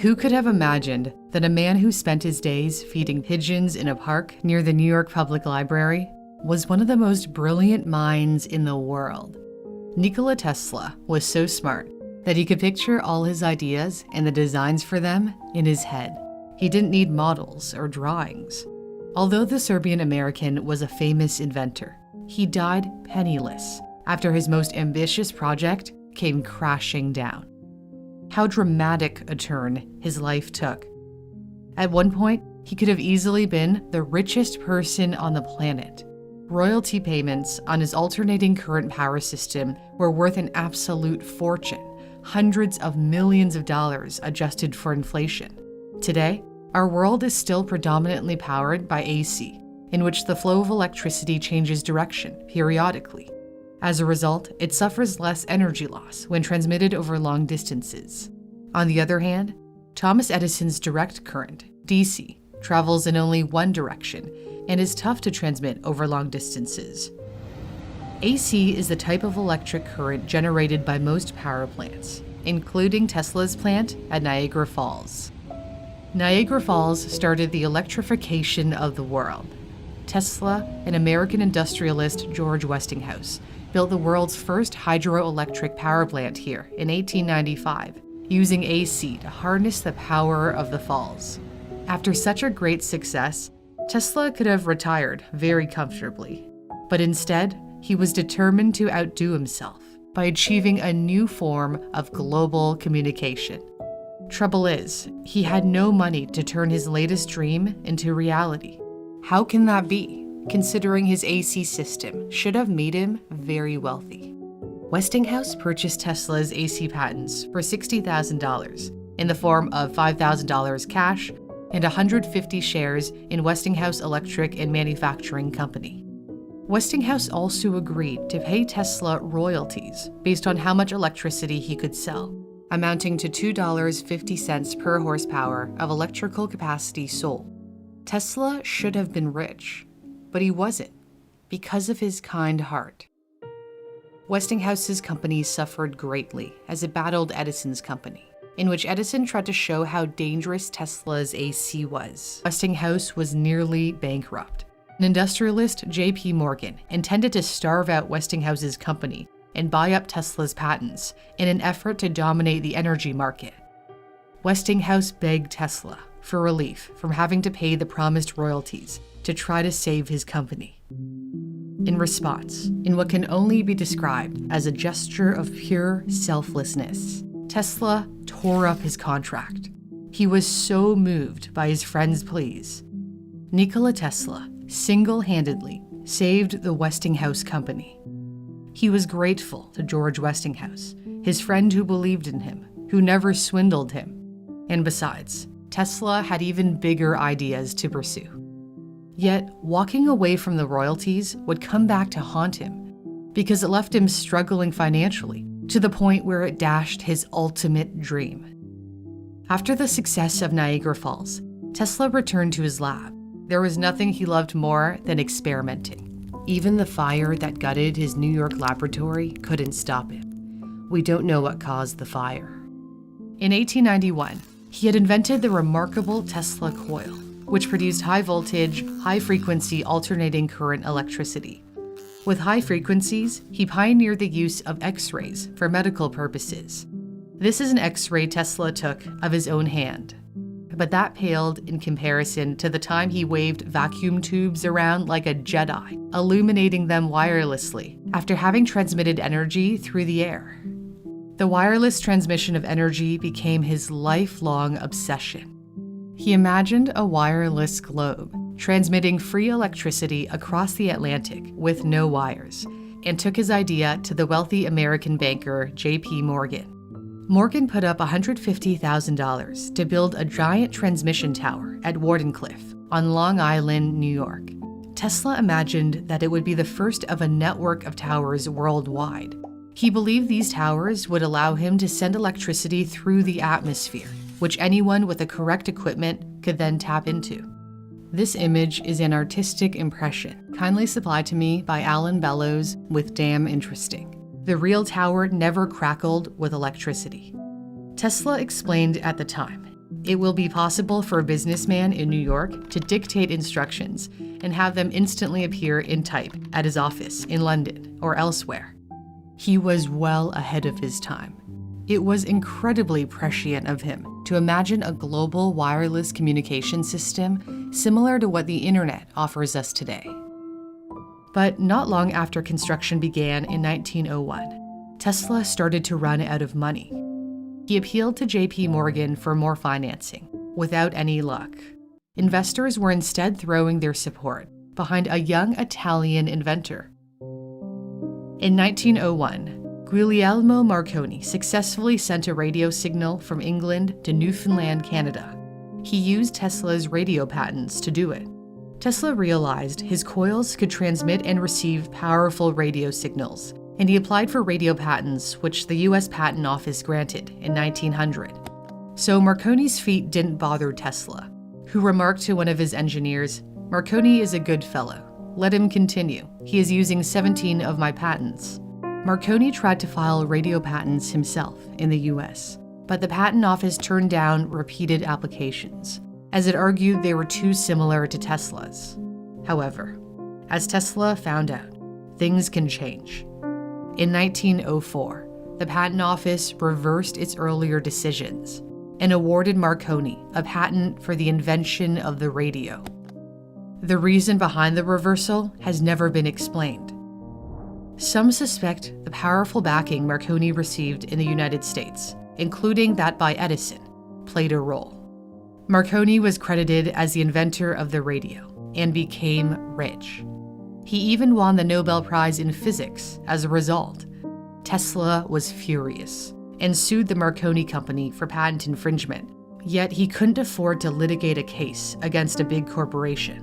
Who could have imagined that a man who spent his days feeding pigeons in a park near the New York Public Library was one of the most brilliant minds in the world? Nikola Tesla was so smart that he could picture all his ideas and the designs for them in his head. He didn't need models or drawings. Although the Serbian-American was a famous inventor, he died penniless after his most ambitious project came crashing down. How dramatic a turn his life took. At one point, he could have easily been the richest person on the planet. Royalty payments on his alternating current power system were worth an absolute fortune, hundreds of millions of dollars adjusted for inflation. Today, our world is still predominantly powered by AC, in which the flow of electricity changes direction periodically. As a result, it suffers less energy loss when transmitted over long distances. On the other hand, Thomas Edison's direct current, DC, travels in only one direction and is tough to transmit over long distances. AC is the type of electric current generated by most power plants, including Tesla's plant at Niagara Falls. Niagara Falls started the electrification of the world. Tesla and American industrialist George Westinghouse built the world's first hydroelectric power plant here in 1895, using AC to harness the power of the falls. After such a great success, Tesla could have retired very comfortably, but instead, he was determined to outdo himself by achieving a new form of global communication. Trouble is, he had no money to turn his latest dream into reality. How can that be, considering his AC system should have made him very wealthy? Westinghouse purchased Tesla's AC patents for $60,000 in the form of $5,000 cash and 150 shares in Westinghouse Electric and Manufacturing Company. Westinghouse also agreed to pay Tesla royalties based on how much electricity he could sell, amounting to $2.50 per horsepower of electrical capacity sold. Tesla should have been rich, but he wasn't, because of his kind heart. Westinghouse's company suffered greatly as it battled Edison's company, in which Edison tried to show how dangerous Tesla's AC was. Westinghouse was nearly bankrupt. An industrialist, J.P. Morgan, intended to starve out Westinghouse's company and buy up Tesla's patents in an effort to dominate the energy market. Westinghouse begged Tesla for relief from having to pay the promised royalties to try to save his company. In response, in what can only be described as a gesture of pure selflessness, Tesla tore up his contract. He was so moved by his friend's pleas. Nikola Tesla single-handedly saved the Westinghouse company. He was grateful to George Westinghouse, his friend who believed in him, who never swindled him. And besides, Tesla had even bigger ideas to pursue. Yet, walking away from the royalties would come back to haunt him, because it left him struggling financially to the point where it dashed his ultimate dream. After the success of Niagara Falls, Tesla returned to his lab. There was nothing he loved more than experimenting. Even the fire that gutted his New York laboratory couldn't stop him. We don't know what caused the fire. In 1891, he had invented the remarkable Tesla coil, which produced high-voltage, high-frequency alternating current electricity. With high frequencies, he pioneered the use of X-rays for medical purposes. This is an X-ray Tesla took of his own hand, but that paled in comparison to the time he waved vacuum tubes around like a Jedi, illuminating them wirelessly after having transmitted energy through the air. The wireless transmission of energy became his lifelong obsession. He imagined a wireless globe, transmitting free electricity across the Atlantic with no wires, and took his idea to the wealthy American banker J.P. Morgan. Morgan put up $150,000 to build a giant transmission tower at Wardenclyffe on Long Island, New York. Tesla imagined that it would be the first of a network of towers worldwide. He believed these towers would allow him to send electricity through the atmosphere, which anyone with the correct equipment could then tap into. This image is an artistic impression, kindly supplied to me by Alan Bellows with Damn Interesting. The real tower never crackled with electricity. Tesla explained at the time, It will be possible for a businessman in New York to dictate instructions and have them instantly appear in type at his office in London or elsewhere. He was well ahead of his time. It was incredibly prescient of him to imagine a global wireless communication system similar to what the internet offers us today. But not long after construction began in 1901, Tesla started to run out of money. He appealed to J.P. Morgan for more financing, without any luck. Investors were instead throwing their support behind a young Italian inventor. In 1901, Guglielmo Marconi successfully sent a radio signal from England to Newfoundland, Canada. He used Tesla's radio patents to do it. Tesla realized his coils could transmit and receive powerful radio signals, and he applied for radio patents, which the US Patent Office granted in 1900. So Marconi's feat didn't bother Tesla, who remarked to one of his engineers, "Marconi is a good fellow. Let him continue. He is using 17 of my patents." Marconi tried to file radio patents himself in the US, but the Patent Office turned down repeated applications, as it argued they were too similar to Tesla's. However, as Tesla found out, things can change. In 1904, the Patent Office reversed its earlier decisions and awarded Marconi a patent for the invention of the radio. The reason behind the reversal has never been explained. Some suspect the powerful backing Marconi received in the United States, including that by Edison, played a role. Marconi was credited as the inventor of the radio and became rich. He even won the Nobel Prize in Physics as a result. Tesla was furious and sued the Marconi Company for patent infringement, yet he couldn't afford to litigate a case against a big corporation.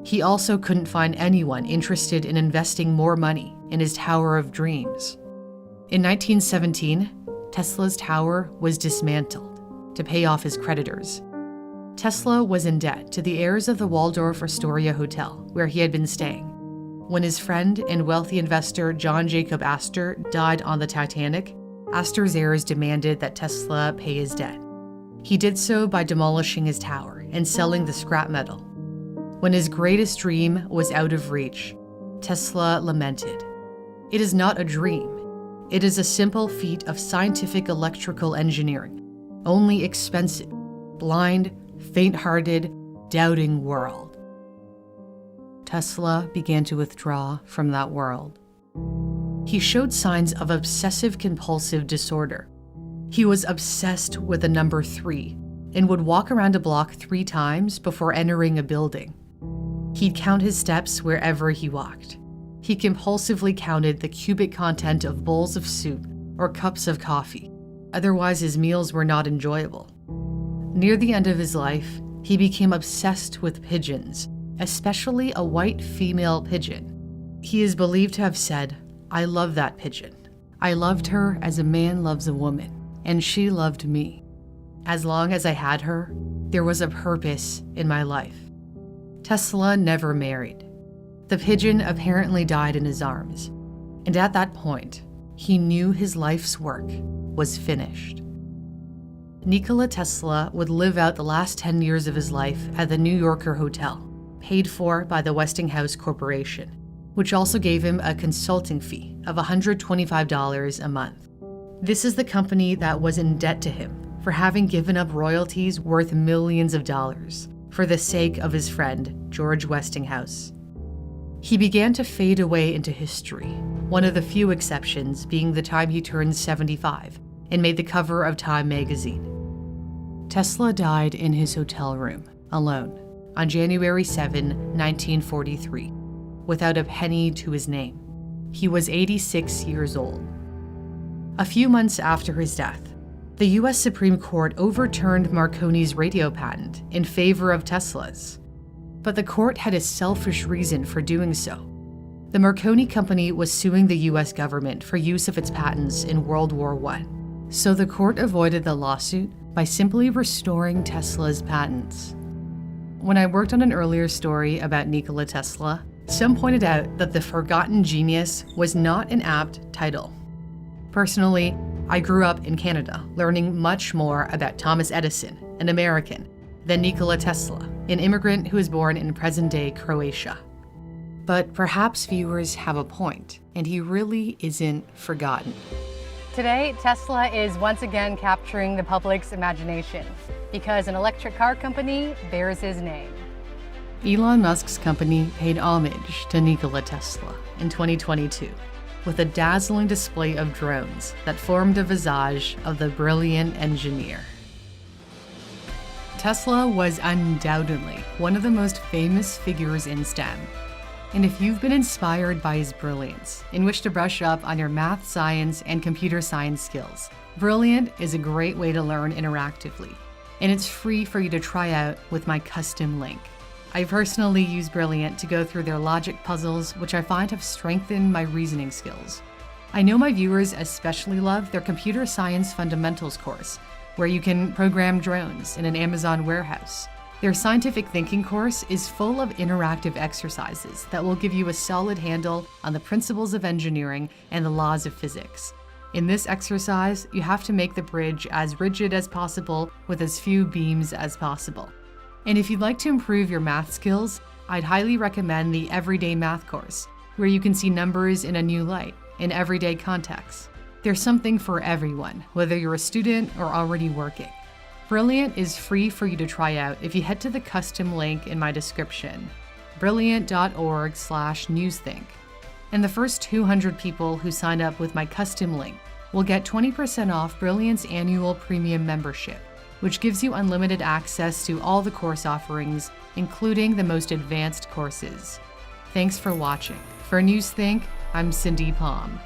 He also couldn't find anyone interested in investing more money in his Tower of Dreams. In 1917, Tesla's tower was dismantled to pay off his creditors. Tesla was in debt to the heirs of the Waldorf Astoria Hotel, where he had been staying. When his friend and wealthy investor John Jacob Astor died on the Titanic, Astor's heirs demanded that Tesla pay his debt. He did so by demolishing his tower and selling the scrap metal. When his greatest dream was out of reach, Tesla lamented, "It is not a dream. It is a simple feat of scientific electrical engineering, only expensive, blind, faint-hearted, doubting world." Tesla began to withdraw from that world. He showed signs of obsessive-compulsive disorder. He was obsessed with the number 3 and would walk around a block 3 times before entering a building. He'd count his steps wherever he walked. He compulsively counted the cubic content of bowls of soup or cups of coffee. Otherwise, his meals were not enjoyable. Near the end of his life, he became obsessed with pigeons, especially a white female pigeon. He is believed to have said, "I love that pigeon. I loved her as a man loves a woman, and she loved me. As long as I had her, there was a purpose in my life." Tesla never married. The pigeon apparently died in his arms, and at that point, he knew his life's work was finished. Nikola Tesla would live out the last 10 years of his life at the New Yorker Hotel, paid for by the Westinghouse Corporation, which also gave him a consulting fee of $125 a month. This is the company that was in debt to him for having given up royalties worth millions of dollars for the sake of his friend, George Westinghouse. He began to fade away into history, one of the few exceptions being the time he turned 75 and made the cover of Time magazine. Tesla died in his hotel room, alone, on January 7, 1943, without a penny to his name. He was 86 years old. A few months after his death, the US Supreme Court overturned Marconi's radio patent in favor of Tesla's. But the court had a selfish reason for doing so. The Marconi Company was suing the US government for use of its patents in World War I. So the court avoided the lawsuit by simply restoring Tesla's patents. When I worked on an earlier story about Nikola Tesla, some pointed out that the forgotten genius was not an apt title. Personally, I grew up in Canada, learning much more about Thomas Edison, an American, than Nikola Tesla, an immigrant who was born in present-day Croatia. But perhaps viewers have a point, and he really isn't forgotten. Today, Tesla is once again capturing the public's imagination because an electric car company bears his name. Elon Musk's company paid homage to Nikola Tesla in 2022 with a dazzling display of drones that formed a visage of the brilliant engineer. Tesla was undoubtedly one of the most famous figures in STEM. And if you've been inspired by his brilliance and wish to brush up on your math, science, and computer science skills, Brilliant is a great way to learn interactively. And it's free for you to try out with my custom link. I personally use Brilliant to go through their logic puzzles, which I find have strengthened my reasoning skills. I know my viewers especially love their Computer Science Fundamentals course, where you can program drones in an Amazon warehouse. Their Scientific Thinking course is full of interactive exercises that will give you a solid handle on the principles of engineering and the laws of physics. In this exercise, you have to make the bridge as rigid as possible with as few beams as possible. And if you'd like to improve your math skills, I'd highly recommend the Everyday Math course, where you can see numbers in a new light, in everyday context. There's something for everyone, whether you're a student or already working. Brilliant is free for you to try out if you head to the custom link in my description, brilliant.org/newsthink. And the first 200 people who sign up with my custom link will get 20% off Brilliant's annual premium membership, which gives you unlimited access to all the course offerings, including the most advanced courses. Thanks for watching. For Newsthink, I'm Cindy Palm.